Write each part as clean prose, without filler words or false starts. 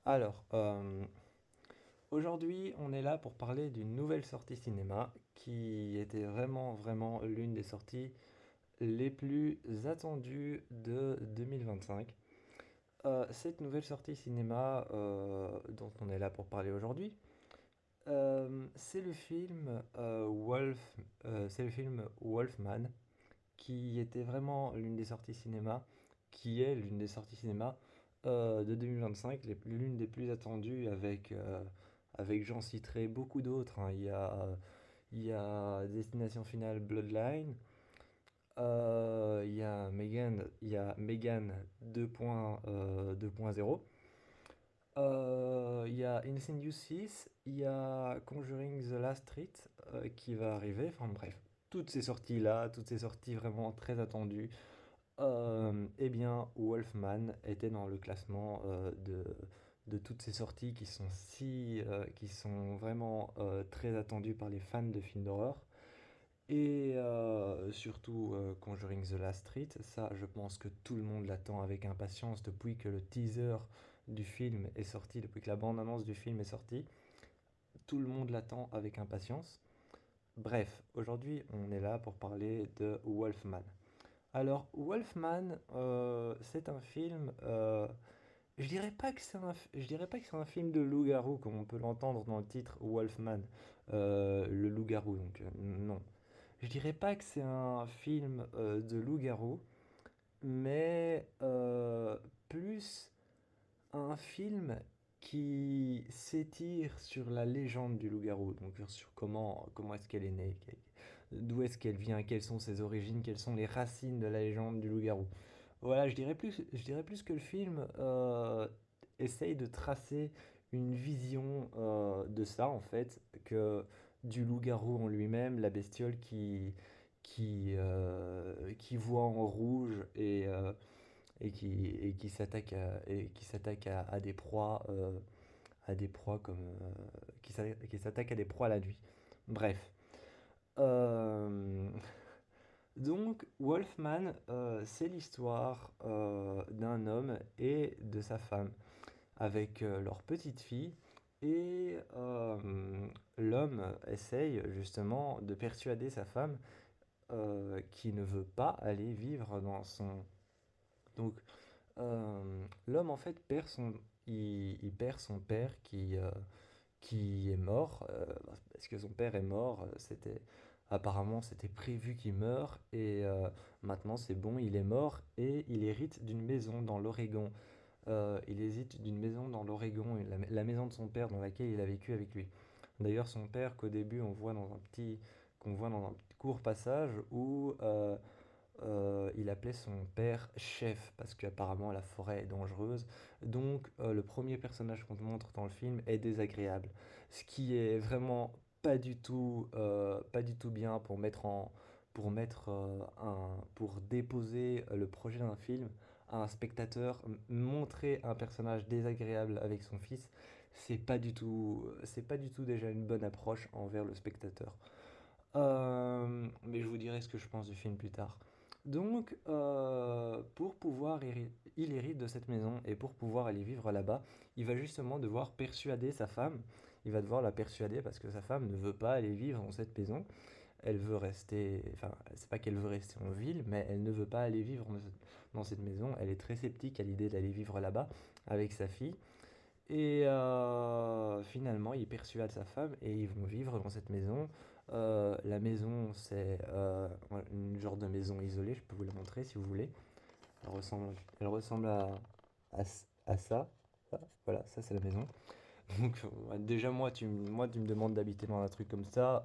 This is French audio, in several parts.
Alors, aujourd'hui, on est là pour parler d'une nouvelle sortie cinéma qui était vraiment, vraiment l'une des sorties les plus attendues de 2025. Cette nouvelle sortie cinéma dont on est là pour parler aujourd'hui, c'est le film c'est le film Wolfman qui était vraiment l'une des sorties cinéma, qui est l'une des sorties cinéma de 2025, l'une des plus attendues avec j'en citerai beaucoup d'autres, hein. Il y a Destination Finale Bloodline, il y a Megan 2.0, il y a Insidious 6, il y a Conjuring The Last Rite qui va arriver, enfin bref. Toutes ces sorties-là, toutes ces sorties vraiment très attendues, eh bien, Wolfman était dans le classement de toutes ces sorties qui sont vraiment très attendues par les fans de films d'horreur. Et surtout Conjuring The Last Rite, ça je pense que tout le monde l'attend avec impatience depuis que le teaser du film est sorti, depuis que la bande-annonce du film est sortie. Tout le monde l'attend avec impatience. Bref, aujourd'hui on est là pour parler de Wolfman. Alors, Wolfman, c'est un film. Je dirais pas que c'est un film de loup-garou, comme on peut l'entendre dans le titre Wolfman, le loup-garou. Donc, non. Je dirais pas que c'est un film de loup-garou, mais plus un film qui s'étire sur la légende du loup-garou, donc sur comment est-ce qu'elle est née, d'où est-ce qu'elle vient, quelles sont ses origines, quelles sont les racines de la légende du loup-garou. Voilà, je dirais plus que le film essaye de tracer une vision de ça, en fait, que du loup-garou en lui-même, la bestiole qui voit en rouge et qui s'attaque à des proies, qui s'attaque à des proies la nuit. Bref. Euh, donc, Wolfman, c'est l'histoire d'un homme et de sa femme, avec leur petite fille. Et l'homme essaye justement de persuader sa femme qui ne veut pas aller vivre dans son... Donc, l'homme en fait il perd son père qui est mort, parce que son père est mort, apparemment c'était prévu qu'il meure, et maintenant c'est bon, il est mort, et il hérite d'une maison dans l'Oregon. Il hésite d'une maison dans l'Oregon, la maison de son père dans laquelle il a vécu avec lui. D'ailleurs, son père, qu'au début qu'on voit dans un petit court passage où il appelait son père chef parce qu'apparemment la forêt est dangereuse. Donc, le premier personnage qu'on te montre dans le film est désagréable, ce qui est vraiment pas du tout bien pour déposer le projet d'un film à un spectateur. Montrer un personnage désagréable avec son fils, c'est pas du tout déjà une bonne approche envers le spectateur. Mais je vous dirai ce que je pense du film plus tard. Donc, il hérite de cette maison et pour pouvoir aller vivre là-bas, il va justement devoir persuader sa femme. Il va devoir la persuader parce que sa femme ne veut pas aller vivre dans cette maison. Elle veut rester, enfin, c'est pas qu'elle veut rester en ville, mais elle ne veut pas aller vivre dans cette maison. Elle est très sceptique à l'idée d'aller vivre là-bas avec sa fille. Et finalement, il persuade sa femme et ils vont vivre dans cette maison. La maison, c'est une genre de maison isolée, je peux vous la montrer si vous voulez. Elle ressemble à ça. Voilà, ça c'est la maison. Donc déjà, moi, tu me demandes d'habiter dans un truc comme ça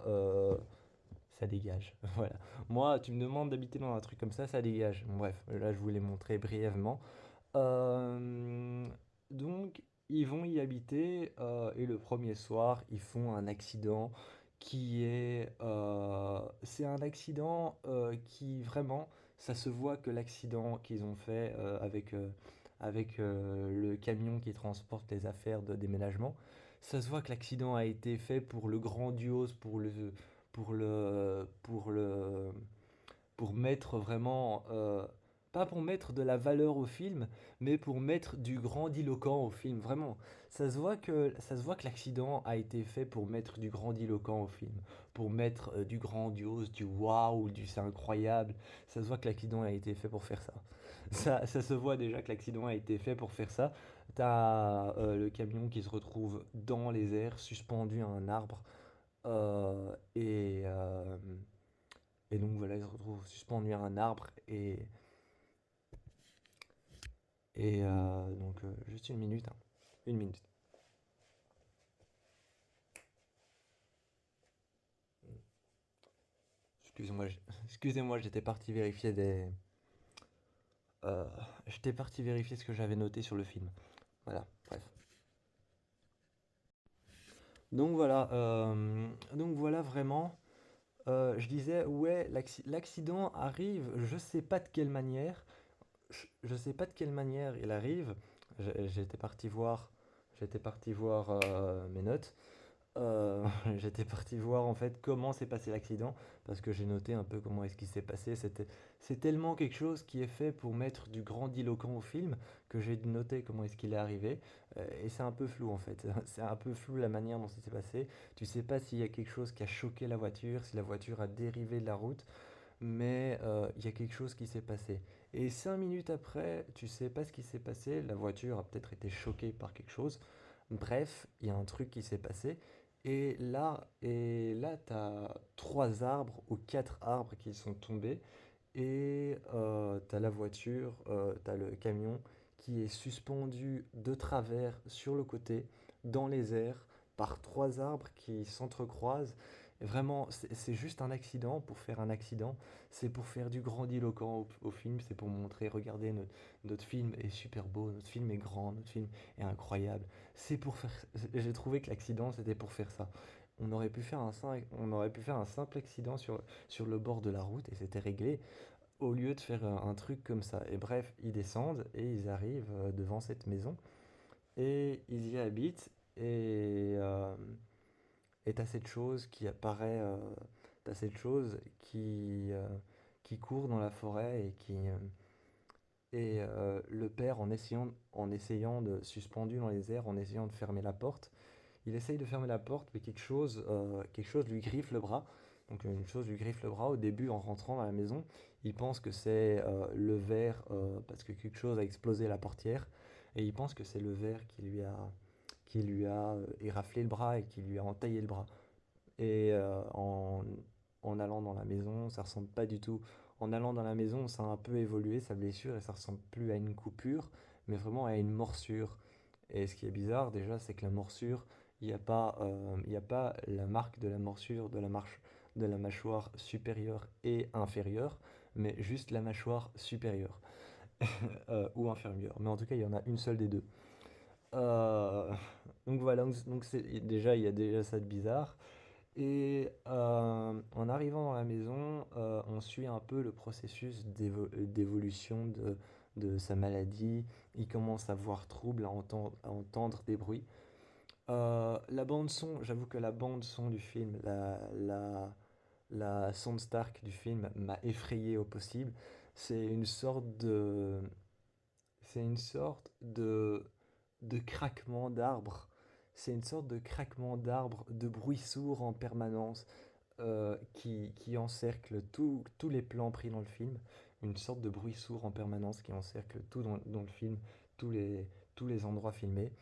dégage. Voilà. Moi, tu me demandes d'habiter dans un truc comme ça dégage. Bref, là, je vous l'ai montré brièvement. Euh, donc, ils vont y habiter et le premier soir, ils font un accident c'est un accident qui vraiment, ça se voit que l'accident qu'ils ont fait avec le camion qui transporte les affaires de déménagement, ça se voit que l'accident a été fait pour le grandiose, pour le, pour mettre vraiment pas pour mettre de la valeur au film, mais pour mettre du grandiloquent au film. Vraiment, ça se voit que l'accident a été fait pour mettre du grandiloquent au film, pour mettre du grandiose, du waouh, du c'est incroyable. Ça se voit que l'accident a été fait pour faire ça. Ça se voit déjà que l'accident a été fait pour faire ça. T'as le camion qui se retrouve dans les airs, suspendu à un arbre. euh, et, euh, et donc voilà, il se retrouve suspendu à un arbre. Juste une minute, hein. Une minute. Excusez-moi, excusez-moi, euh, j'étais parti vérifier ce que j'avais noté sur le film. Voilà, bref. Donc voilà vraiment. Je disais, ouais, l'accident arrive, je sais pas de quelle manière. Je sais pas de quelle manière il arrive. J'étais parti voir, j'étais parti voir mes notes. Euh, J'étais parti voir en fait comment s'est passé l'accident parce que j'ai noté un peu comment est-ce qui s'est passé. C'est tellement quelque chose qui est fait pour mettre du grandiloquent au film que j'ai noté comment est-ce qu'il est arrivé. Et c'est un peu flou en fait. C'est un peu flou la manière dont ça s'est passé. Tu sais pas s'il y a quelque chose qui a choqué la voiture, si la voiture a dérivé de la route, mais il y a quelque chose qui s'est passé. Et 5 minutes après, tu sais pas ce qui s'est passé. La voiture a peut-être été choquée par quelque chose. Bref, il y a un truc qui s'est passé. Et là, tu as 3 arbres ou 4 arbres qui sont tombés. Et tu as la voiture, tu as le camion qui est suspendu de travers sur le côté, dans les airs, par 3 arbres qui s'entrecroisent. Et vraiment, c'est juste un accident pour faire un accident. C'est pour faire du grandiloquent au film. C'est pour montrer, regardez, notre film est super beau, notre film est grand, notre film est incroyable. C'est pour faire. J'ai trouvé que l'accident, c'était pour faire ça. On aurait pu faire un simple accident sur le bord de la route et c'était réglé, au lieu de faire un truc comme ça. Et bref, ils descendent et ils arrivent devant cette maison et ils y habitent. Et t'as cette chose qui apparaît, t'as cette chose qui court dans la forêt et le père, en essayant de, suspendu dans les airs, en essayant de fermer la porte, il essaye de fermer la porte, mais quelque chose lui griffe le bras. Donc une chose lui griffe le bras au début en rentrant dans la maison. Il pense que c'est le verre, parce que quelque chose a explosé à la portière, et il pense que c'est le verre qui lui a éraflé le bras et qui lui a entaillé le bras. Et en allant dans la maison, ça ressemble pas du tout. En allant dans la maison, ça a un peu évolué, sa blessure, et ça ressemble plus à une coupure, mais vraiment à une morsure. Et ce qui est bizarre déjà, c'est que la morsure, il y a pas la marque de la morsure de la mâchoire supérieure et inférieure, mais juste la mâchoire supérieure ou inférieure. Mais en tout cas, il y en a une seule des deux. Euh, donc voilà, donc il y a déjà ça de bizarre. Et en arrivant dans la maison, on suit un peu le processus d'évolution de sa maladie. Il commence à voir trouble, à entendre des bruits. La bande son, j'avoue que la bande son du film, la soundtrack du film m'a effrayé au possible. C'est une sorte de, c'est une sorte de craquement d'arbres. C'est une sorte de craquement d'arbres, de bruit sourd en permanence qui encercle tous les plans pris dans le film. Une sorte de bruit sourd en permanence qui encercle tout dans le film, tous les, tous les endroits filmés.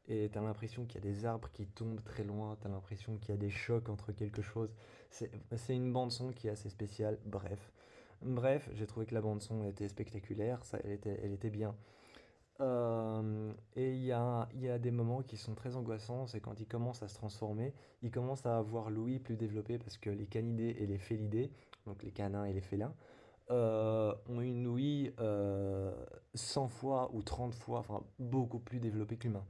Et t'as l'impression qu'il y a des arbres qui tombent très loin, t'as l'impression qu'il y a des chocs entre quelque chose. C'est une bande son qui est assez spéciale, bref, j'ai trouvé que la bande son était spectaculaire, elle était bien. Et il y a des moments qui sont très angoissants, c'est quand il commence à se transformer, il commence à avoir l'ouïe plus développée parce que les canidés et les félidés, donc les canins et les félins, ont une ouïe 100 fois ou 30 fois, enfin beaucoup plus développée que l'humain.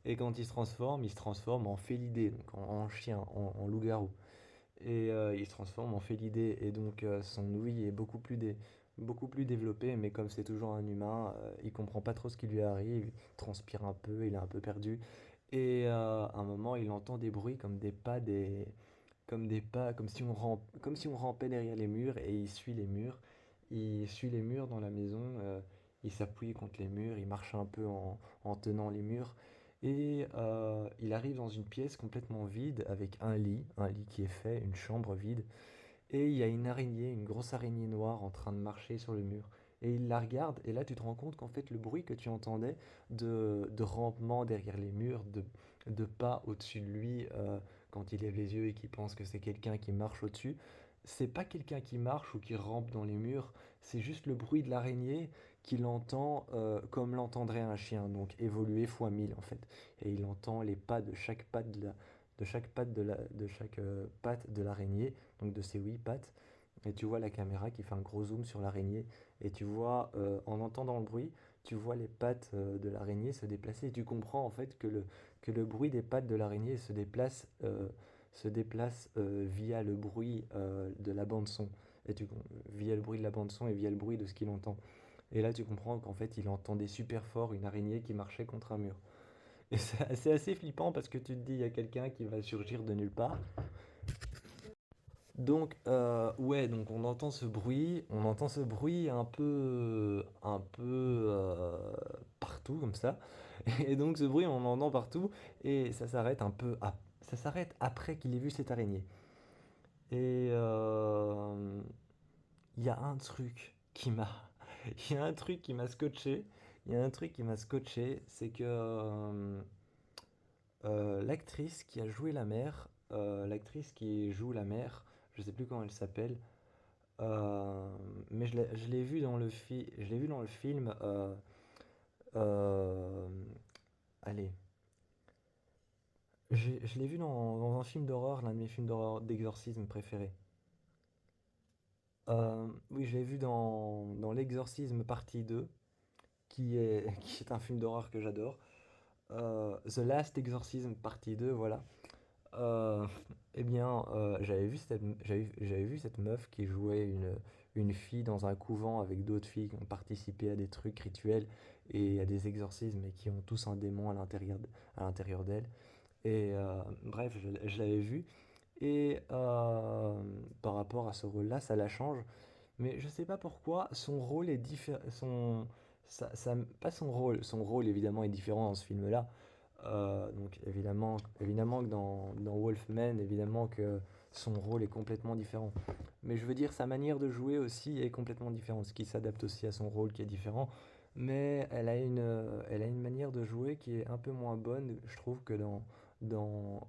Et quand il se transforme en félidé, donc en chien, en loup-garou. Et il se transforme en félidé, et donc son ouïe est beaucoup plus développée, mais comme c'est toujours un humain, il comprend pas trop ce qui lui arrive, il transpire un peu, il est un peu perdu. Et à un moment, il entend des bruits comme des pas, comme si on rampait derrière les murs, et il suit les murs. il suit les murs dans la maison, il s'appuie contre les murs, il marche un peu en tenant les murs. Et il arrive dans une pièce complètement vide avec un lit qui est fait, une chambre vide. Et il y a une araignée, une grosse araignée noire en train de marcher sur le mur. Et il la regarde, et là tu te rends compte qu'en fait le bruit que tu entendais de rampement derrière les murs, de pas au-dessus de lui quand il lève les yeux et qu'il pense que c'est quelqu'un qui marche au-dessus, c'est pas quelqu'un qui marche ou qui rampe dans les murs, c'est juste le bruit de l'araignée qu'il entend comme l'entendrait un chien, donc évolué fois 1000 en fait. Et il entend les pas de chaque patte de chaque patte de l'araignée, donc de ses 8 pattes. Et tu vois la caméra qui fait un gros zoom sur l'araignée. Et tu vois, en entendant le bruit, tu vois les pattes de l'araignée se déplacer. Et tu comprends en fait que le bruit des pattes de l'araignée se déplace via le bruit de la bande son. Et via le bruit de la bande son et via le bruit de ce qu'il entend. Et là, tu comprends qu'en fait, il entendait super fort une araignée qui marchait contre un mur. Et c'est assez flippant parce que tu te dis, il y a quelqu'un qui va surgir de nulle part. Donc, ouais, donc on entend ce bruit un peu partout comme ça. Et donc ce bruit, on l'entend partout et ça s'arrête ça s'arrête après qu'il ait vu cette araignée. Et il y a un truc qui m'a, il y a un truc qui m'a scotché. Il y a un truc qui m'a scotché, c'est que l'actrice qui a joué la mère, l'actrice qui joue la mère, je sais plus comment elle s'appelle, euh, mais je l'ai vu dans je l'ai vu dans le film. Euh, allez, je l'ai vu dans un film d'horreur, l'un de mes films d'horreur d'exorcisme préférés. Oui, je l'ai vu dans L'Exorcisme partie 2, qui est un film d'horreur que j'adore. The Last Exorcism partie 2, voilà. Euh, eh bien, j'avais vu cette meuf qui jouait une fille dans un couvent avec d'autres filles qui ont participé à des trucs rituels et à des exorcismes et qui ont tous un démon à l'intérieur d'elle. Et bref, je l'avais vu. Et par rapport à ce rôle-là, ça la change. Mais je sais pas pourquoi, son rôle est différent. Pas son rôle évidemment est différent dans ce film-là. Donc évidemment que dans Wolfman, évidemment que son rôle est complètement différent. Mais je veux dire, sa manière de jouer aussi est complètement différente, ce qui s'adapte aussi à son rôle qui est différent. Mais elle a une manière de jouer qui est un peu moins bonne, je trouve, que dans, dans,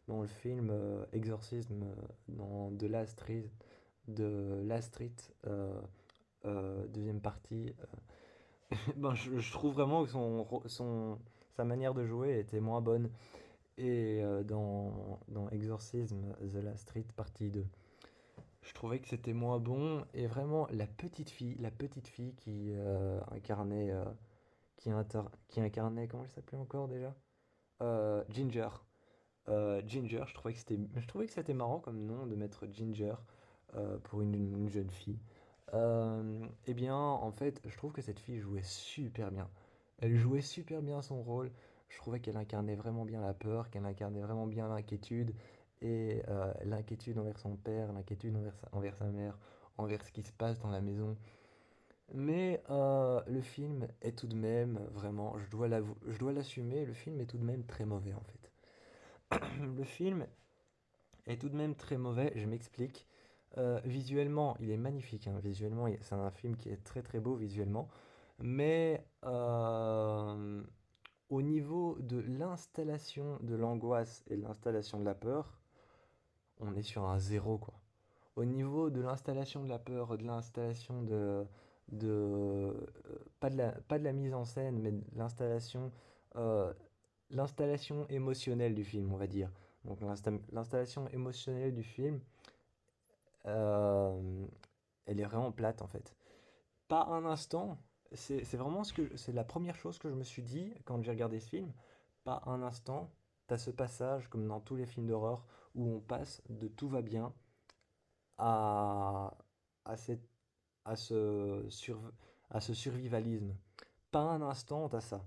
dans le film Exorcisme, dans de Last Street, deuxième partie. Ben, je trouve vraiment que sa manière de jouer était moins bonne. Et dans Exorcism, The Last Street, partie 2, je trouvais que c'était moins bon. Et vraiment, la petite fille qui incarnait, comment elle s'appelait encore déjà? Ginger. Ginger, je trouvais que c'était marrant comme nom de mettre Ginger pour une jeune fille. Eh bien, en fait, je trouve que cette fille jouait super bien. Elle jouait super bien son rôle. Je trouvais qu'elle incarnait vraiment bien la peur, qu'elle incarnait vraiment bien l'inquiétude, et l'inquiétude envers son père, l'inquiétude envers sa mère, envers ce qui se passe dans la maison. Mais le film est tout de même, vraiment, je dois l'assumer, le film est tout de même très mauvais en fait. Le film est tout de même très mauvais, je m'explique. Visuellement, il est magnifique, hein. Visuellement, c'est un film qui est très très beau visuellement. Mais au niveau de l'installation de l'angoisse et de l'installation de la peur, on est sur un zéro, quoi. Au niveau de l'installation de la peur, de l'installation pas de la mise en scène, mais de euh, l'installation émotionnelle du film, on va dire. Donc l'installation émotionnelle du film, euh, elle est vraiment plate en fait. Pas un instant, c'est vraiment c'est la première chose que je me suis dit quand j'ai regardé ce film. Pas un instant, t'as ce passage comme dans tous les films d'horreur où on passe de tout va bien à, à, cette, à, ce à ce survivalisme. Pas un instant, t'as ça.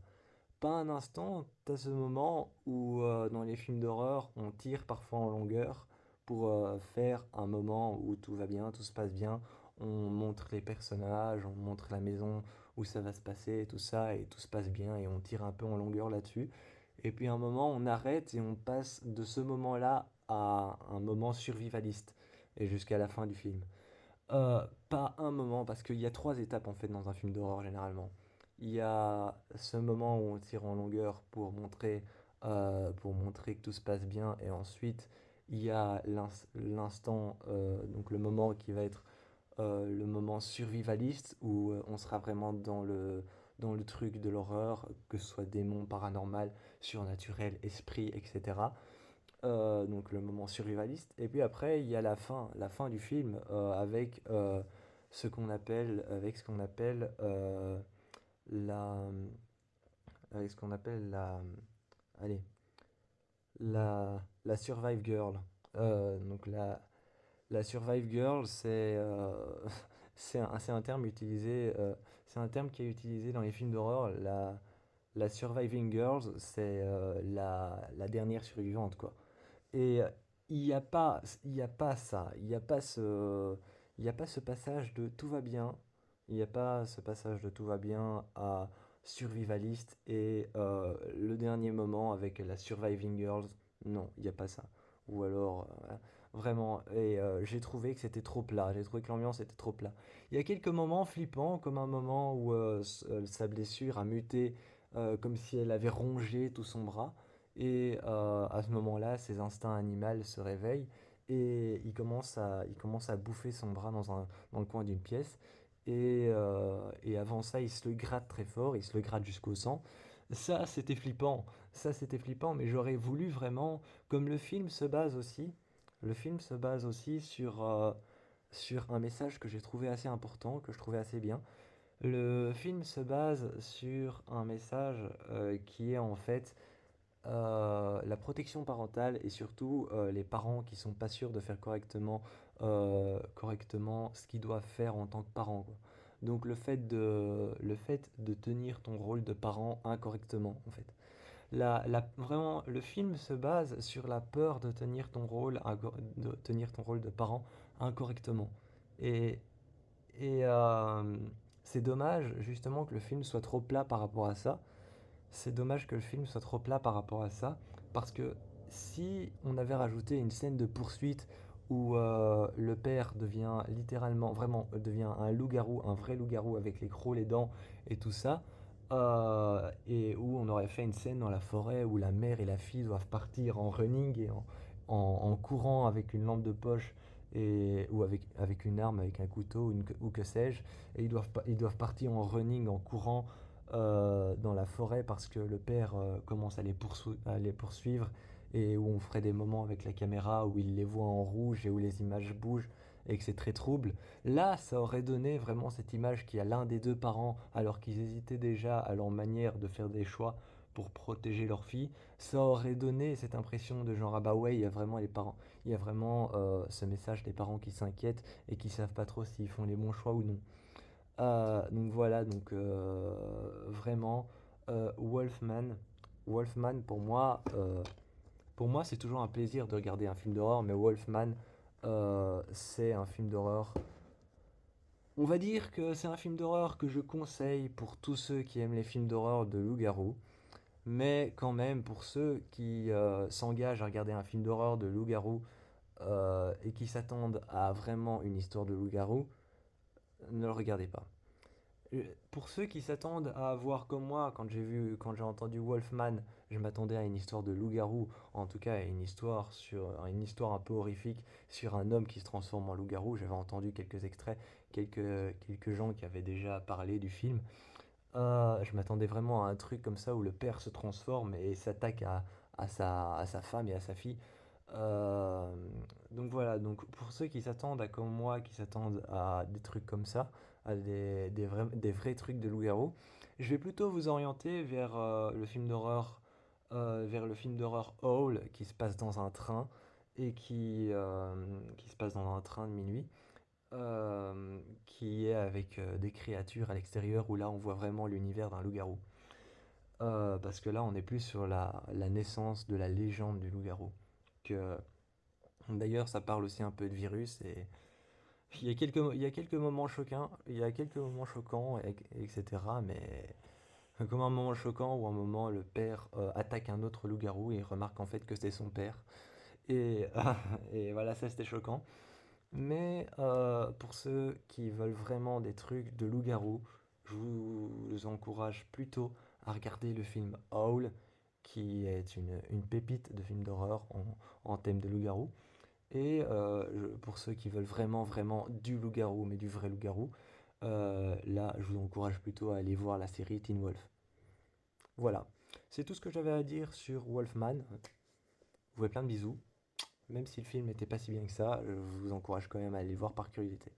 Pas un instant, t'as ce moment où dans les films d'horreur, on tire parfois en longueur pour faire un moment où tout va bien, tout se passe bien. on montre les personnages, on montre la maison où ça va se passer, et tout ça, et tout se passe bien, et on tire un peu en longueur là-dessus. Et puis à un moment, on arrête et on passe de ce moment-là à un moment survivaliste, et jusqu'à la fin du film. Pas un moment, parce qu'il y a trois étapes en fait dans un film d'horreur généralement. Il y a ce moment où on tire en longueur pour montrer que tout se passe bien, et ensuite il y a l'instant, donc le moment qui va être le moment survivaliste où on sera vraiment dans le truc de l'horreur, que ce soit démon, paranormal, surnaturel, esprit, etc. Donc le moment survivaliste. Et puis après, il y a la fin du film avec ce qu'on appelle la, avec ce qu'on appelle allez, la Survive Girl. Donc la Survive Girl, c'est un terme utilisé, c'est un terme qui est utilisé dans les films d'horreur. La Surviving Girls, c'est la dernière survivante, quoi. Et il y a pas ça, il y a pas ce passage de tout va bien, il n'y a pas ce passage de tout va bien à survivaliste et le dernier moment avec la Surviving Girls, non, il n'y a pas ça. Ou alors, vraiment, et j'ai trouvé que c'était trop plat, j'ai trouvé que l'ambiance était trop plat. Il y a quelques moments flippants, comme un moment où sa blessure a muté, comme si elle avait rongé tout son bras. Et à ce moment-là, ses instincts animaux se réveillent et il commence à bouffer son bras dans le coin d'une pièce. Et avant ça, il se le gratte très fort, il se le gratte jusqu'au sang. Ça, c'était flippant. Ça, c'était flippant, mais j'aurais voulu vraiment, comme le film se base aussi sur un message que j'ai trouvé assez important, que je trouvais assez bien. Le film se base sur un message qui est en fait la protection parentale et surtout les parents qui sont pas sûrs de faire correctement ce qu'ils doivent faire en tant que parents, quoi. Donc le fait de tenir ton rôle de parent incorrectement, en fait. Vraiment, le film se base sur la peur de tenir ton rôle de parent incorrectement. Et, et c'est dommage justement que le film soit trop plat par rapport à ça. C'est dommage que le film soit trop plat par rapport à ça, parce que si on avait rajouté une scène de poursuite où le père devient littéralement, vraiment, devient un loup-garou, un vrai loup-garou avec les crocs, les dents et tout ça, et où on aurait fait une scène dans la forêt où la mère et la fille doivent partir en running et en courant avec une lampe de poche ou avec une arme, avec un couteau ou que sais-je, et ils doivent partir en running, en courant dans la forêt parce que le père commence à les poursuivre et où on ferait des moments avec la caméra où il les voit en rouge et où les images bougent et que c'est très trouble. Là, ça aurait donné vraiment cette image qu'il y a l'un des deux parents, alors qu'ils hésitaient déjà à leur manière de faire des choix pour protéger leur fille, ça aurait donné cette impression de genre ah bah ouais, il y a vraiment les parents, il y a vraiment ce message des parents qui s'inquiètent et qui savent pas trop s'ils font les bons choix ou non. Donc voilà, donc vraiment, Wolfman. Wolfman, pour moi, c'est toujours un plaisir de regarder un film d'horreur, mais Wolfman, c'est un film d'horreur. On va dire que c'est un film d'horreur que je conseille pour tous ceux qui aiment les films d'horreur de loup-garou, mais quand même pour ceux qui s'engagent à regarder un film d'horreur de loup-garou et qui s'attendent à vraiment une histoire de loup-garou, ne le regardez pas. Pour ceux qui s'attendent à voir comme moi, quand j'ai entendu Wolfman, je m'attendais à une histoire de loup-garou, en tout cas à une histoire un peu horrifique sur un homme qui se transforme en loup-garou. J'avais entendu quelques extraits, quelques gens qui avaient déjà parlé du film. Je m'attendais vraiment à un truc comme ça où le père se transforme et s'attaque à sa femme et à sa fille. Euh, donc voilà, donc pour ceux qui s'attendent à comme moi, qui s'attendent à des trucs comme ça, à des vrais trucs de loup-garou, je vais plutôt vous orienter vers le film d'horreur Howl qui se passe dans un train et qui se passe dans un train de minuit, qui est avec des créatures à l'extérieur où là on voit vraiment l'univers d'un loup-garou. Parce que là on est plus sur la naissance de la légende du loup-garou. Que, d'ailleurs ça parle aussi un peu de virus Il y a quelques moments choquants, il y a quelques moments choquants, etc. Mais comme un moment choquant où un moment le père attaque un autre loup-garou et il remarque en fait que c'est son père. Et, et voilà, ça c'était choquant. Mais pour ceux qui veulent vraiment des trucs de loup-garou, je vous encourage plutôt à regarder le film Howl, qui est une pépite de film d'horreur en thème de loup-garou. Et pour ceux qui veulent vraiment, vraiment du loup-garou, mais du vrai loup-garou, là, je vous encourage plutôt à aller voir la série Teen Wolf. Voilà, c'est tout ce que j'avais à dire sur Wolfman. Vous avez plein de bisous. Même si le film n'était pas si bien que ça, je vous encourage quand même à aller le voir par curiosité.